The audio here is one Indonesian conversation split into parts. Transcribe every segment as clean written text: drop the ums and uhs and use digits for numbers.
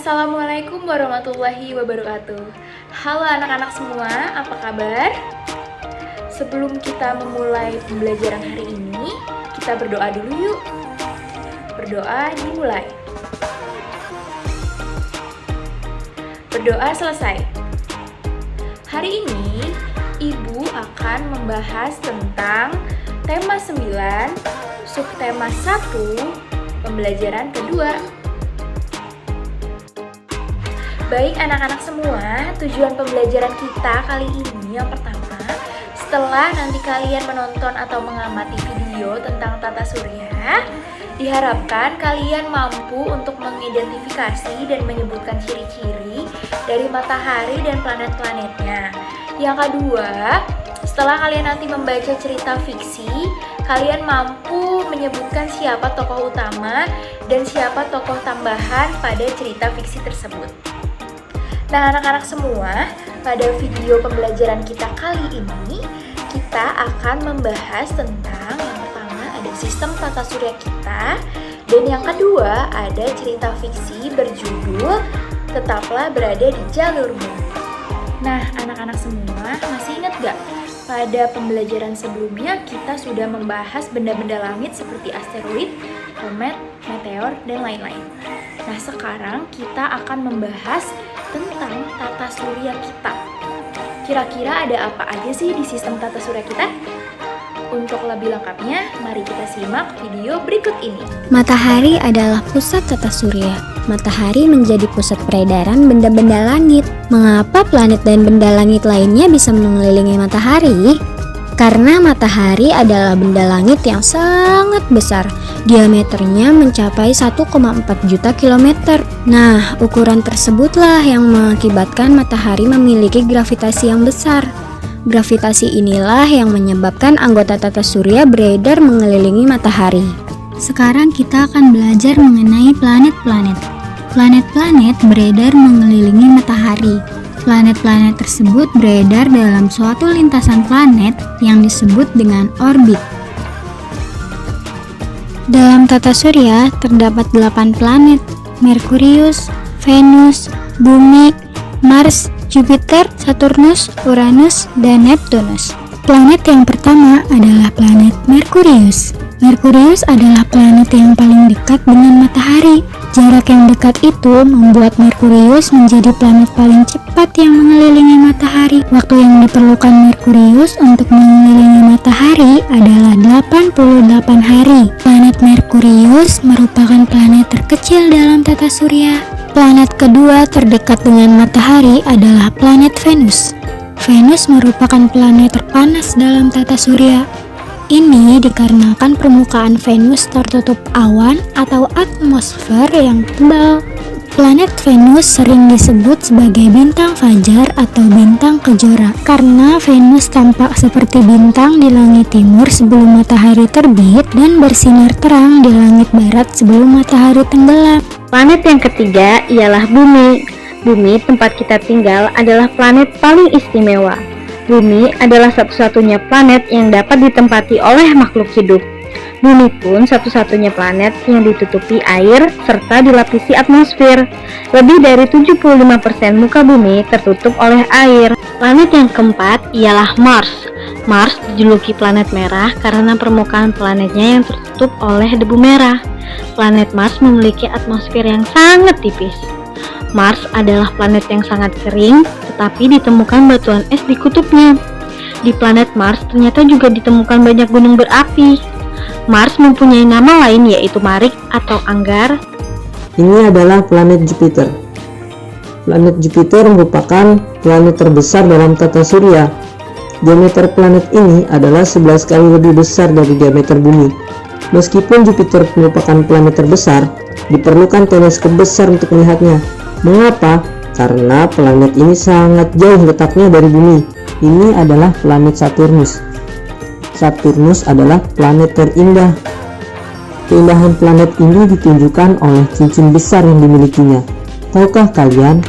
Assalamualaikum warahmatullahi wabarakatuh. Halo anak-anak semua, apa kabar? Sebelum kita memulai pembelajaran hari ini, kita berdoa dulu yuk. Berdoa dimulai. Berdoa selesai. Hari ini, Ibu akan membahas tentang tema 9, subtema 1, pembelajaran kedua. Baik anak-anak semua, tujuan pembelajaran kita kali ini yang pertama, setelah nanti kalian menonton atau mengamati video tentang tata surya, diharapkan kalian mampu untuk mengidentifikasi dan menyebutkan ciri-ciri dari matahari dan planet-planetnya. Yang kedua, setelah kalian nanti membaca cerita fiksi, kalian mampu menyebutkan siapa tokoh utama dan siapa tokoh tambahan pada cerita fiksi tersebut. Nah anak-anak semua, pada video pembelajaran kita kali ini, kita akan membahas tentang yang pertama ada sistem tata surya kita, dan yang kedua ada cerita fiksi berjudul Tetaplah Berada di Jalurmu. Nah anak-anak semua, masih ingat gak? Pada pembelajaran sebelumnya kita sudah membahas benda-benda langit seperti asteroid, komet, meteor, dan lain-lain. Nah sekarang kita akan membahas tentang tata surya kita. Kira-kira ada apa aja sih di sistem tata surya kita? Untuk lebih lengkapnya, mari kita simak video berikut ini. Matahari adalah pusat tata surya. Matahari menjadi pusat peredaran benda-benda langit. Mengapa planet dan benda langit lainnya bisa mengelilingi matahari? Karena matahari adalah benda langit yang sangat besar. Diameternya mencapai 1,4 juta kilometer. Nah, ukuran tersebutlah yang mengakibatkan matahari memiliki gravitasi yang besar. Gravitasi inilah yang menyebabkan anggota tata surya beredar mengelilingi matahari. Sekarang kita akan belajar mengenai planet-planet. Planet-planet beredar mengelilingi matahari. Planet-planet tersebut beredar dalam suatu lintasan planet yang disebut dengan orbit. Dalam tata surya terdapat 8 planet: Merkurius, Venus, Bumi, Mars, Jupiter, Saturnus, Uranus, dan Neptunus. Planet yang pertama adalah planet Merkurius. Merkurius adalah planet yang paling dekat dengan matahari. Jarak yang dekat itu membuat Merkurius menjadi planet paling cepat yang mengelilingi matahari. Waktu yang diperlukan Merkurius untuk mengelilingi matahari adalah 88 hari. Planet Merkurius merupakan planet terkecil dalam tata surya. Planet kedua terdekat dengan matahari adalah planet Venus. Venus merupakan planet terpanas dalam tata surya. Ini dikarenakan permukaan Venus tertutup awan atau atmosfer yang tebal. Planet Venus sering disebut sebagai bintang fajar atau bintang kejora karena Venus tampak seperti bintang di langit timur sebelum matahari terbit dan bersinar terang di langit barat sebelum matahari tenggelam. Planet yang ketiga ialah Bumi. Bumi, tempat kita tinggal, adalah planet paling istimewa. Bumi adalah satu-satunya planet yang dapat ditempati oleh makhluk hidup. Bumi pun satu-satunya planet yang ditutupi air serta dilapisi atmosfer. Lebih dari 75% muka bumi tertutup oleh air. Planet yang keempat ialah Mars. Mars dijuluki planet merah karena permukaan planetnya yang tertutup oleh debu merah. Planet Mars memiliki atmosfer yang sangat tipis. Mars adalah planet yang sangat kering, tetapi ditemukan batuan es di kutubnya. Di planet Mars ternyata juga ditemukan banyak gunung berapi. Mars mempunyai nama lain yaitu Marik atau Anggar. Ini adalah planet Jupiter. Planet Jupiter merupakan planet terbesar dalam tata surya. Diameter planet ini adalah 11 kali lebih besar dari diameter bumi. Meskipun Jupiter merupakan planet terbesar, diperlukan teleskop besar untuk melihatnya. Mengapa? Karena planet ini sangat jauh letaknya dari bumi. Ini adalah planet Saturnus. Saturnus adalah planet terindah. Keindahan planet ini ditunjukkan oleh cincin besar yang dimilikinya. Tahukah kalian,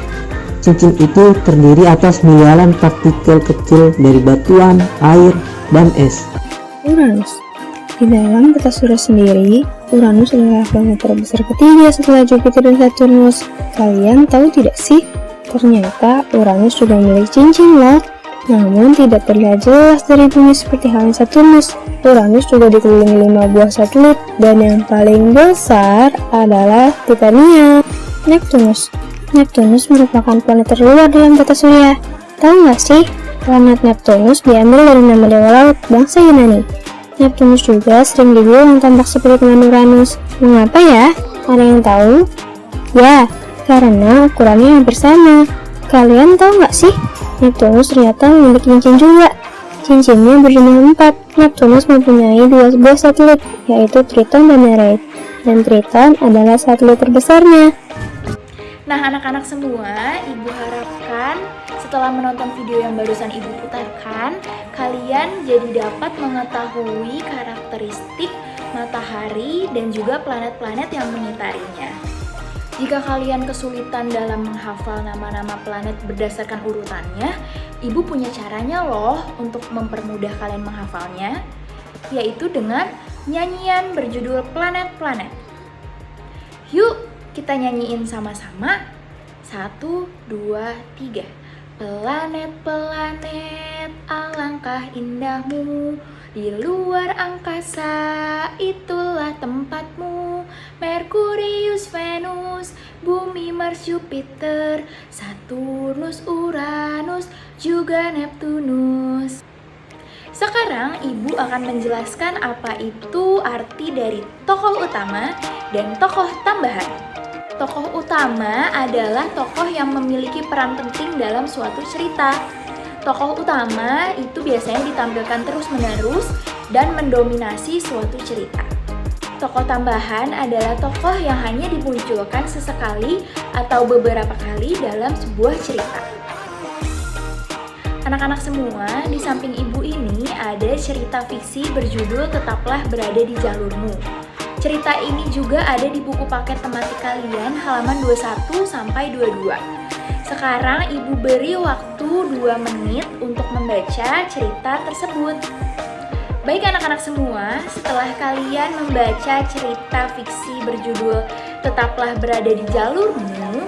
cincin itu terdiri atas miliaran partikel kecil dari batuan, air, dan es. Uranus. Di dalam tata surya sendiri, Uranus adalah planet terbesar ketiga setelah Jupiter dan Saturnus. Kalian tahu tidak sih? Ternyata Uranus juga memiliki cincin loh. Namun tidak terlihat jelas dari bumi seperti halnya Saturnus. Uranus juga dikelilingi 5 buah satelit dan yang paling besar adalah Titania. Neptunus. Neptunus merupakan planet terluar dalam tata surya. Tahu nggak sih? Planet Neptunus diambil dari nama dewa laut bangsa Yunani. Neptunus juga sering dibilang tampak seperti dengan Uranus. Mengapa ya? Ada yang tahu? Ya, karena ukurannya hampir sama. Kalian tahu nggak sih? Neptunus ternyata memiliki cincin juga. Cincinnya berjumlah 4. Neptunus mempunyai 2 buah satelit, yaitu Triton dan Nereid. Dan Triton adalah satelit terbesarnya. Nah, anak-anak semua, Ibu harapkan setelah menonton video yang barusan Ibu putarkan, kalian jadi dapat mengetahui karakteristik matahari dan juga planet-planet yang mengitarinya. Jika kalian kesulitan dalam menghafal nama-nama planet berdasarkan urutannya, Ibu punya caranya loh untuk mempermudah kalian menghafalnya, yaitu dengan nyanyian berjudul Planet-Planet. Yuk, kita nyanyiin sama-sama. 1, 2, 3. Planet-planet, alangkah indahmu. Di luar angkasa, itulah tempatmu. Merkurius, Venus, Bumi, Mars, Jupiter, Saturnus, Uranus, juga Neptunus. Sekarang Ibu akan menjelaskan apa itu arti dari tokoh utama dan tokoh tambahan. Tokoh utama adalah tokoh yang memiliki peran penting dalam suatu cerita. Tokoh utama itu biasanya ditampilkan terus-menerus dan mendominasi suatu cerita. Tokoh tambahan adalah tokoh yang hanya dimunculkan sesekali atau beberapa kali dalam sebuah cerita. Anak-anak semua, di samping Ibu ini ada cerita fiksi berjudul Tetaplah Berada di Jalurmu. Cerita ini juga ada di buku paket tematik kalian halaman 21 sampai 22. Sekarang Ibu beri waktu 2 menit untuk membaca cerita tersebut. Baik anak-anak semua, setelah kalian membaca cerita fiksi berjudul Tetaplah Berada di Jalurmu,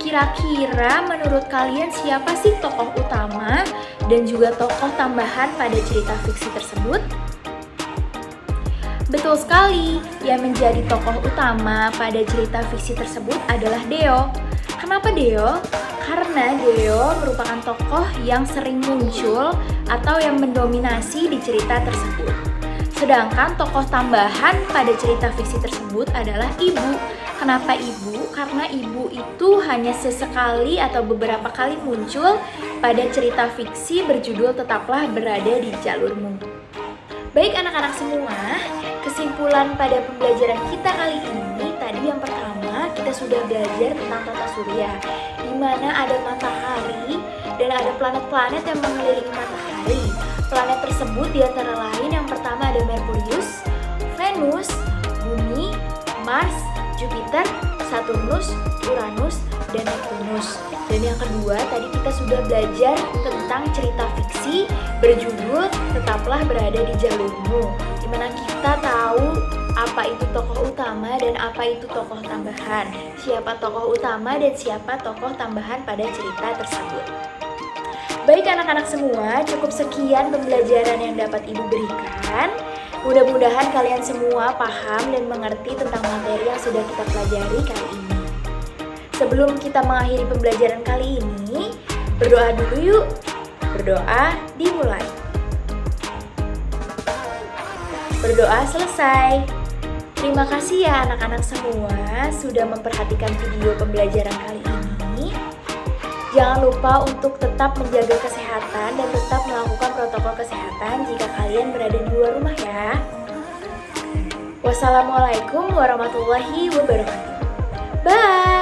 kira-kira menurut kalian siapa sih tokoh utama dan juga tokoh tambahan pada cerita fiksi tersebut? Betul sekali, yang menjadi tokoh utama pada cerita fiksi tersebut adalah Deo. Kenapa Deo? Karena Deo merupakan tokoh yang sering muncul atau yang mendominasi di cerita tersebut. Sedangkan tokoh tambahan pada cerita fiksi tersebut adalah Ibu. Kenapa Ibu? Karena Ibu itu hanya sesekali atau beberapa kali muncul pada cerita fiksi berjudul Tetaplah Berada di Jalurmu. Baik anak-anak semua, kesimpulan pada pembelajaran kita kali ini, tadi yang pertama kita sudah belajar tentang tata surya, di mana ada matahari dan ada planet-planet yang mengelilingi matahari. Planet tersebut di antara lain yang pertama ada Merkurius, Venus, Bumi, Mars, Jupiter, Saturnus, Uranus, dan Neptunus. Dan yang kedua, tadi kita sudah belajar tentang cerita fiksi berjudul Tetaplah Berada di Jalurmu, di mana kita tahu apa itu tokoh utama dan apa itu tokoh tambahan, siapa tokoh utama dan siapa tokoh tambahan pada cerita tersebut. Baik anak-anak semua, cukup sekian pembelajaran yang dapat Ibu berikan. Mudah-mudahan kalian semua paham dan mengerti tentang materi yang sudah kita pelajari kali ini. Sebelum kita mengakhiri pembelajaran kali ini, berdoa dulu yuk. Berdoa dimulai. Berdoa selesai. Terima kasih ya anak-anak semua sudah memperhatikan video pembelajaran kali ini. Jangan lupa untuk tetap menjaga kesehatan dan tetap melakukan protokol kesehatan jika kalian berada di luar rumah ya. Wassalamualaikum warahmatullahi wabarakatuh. Bye!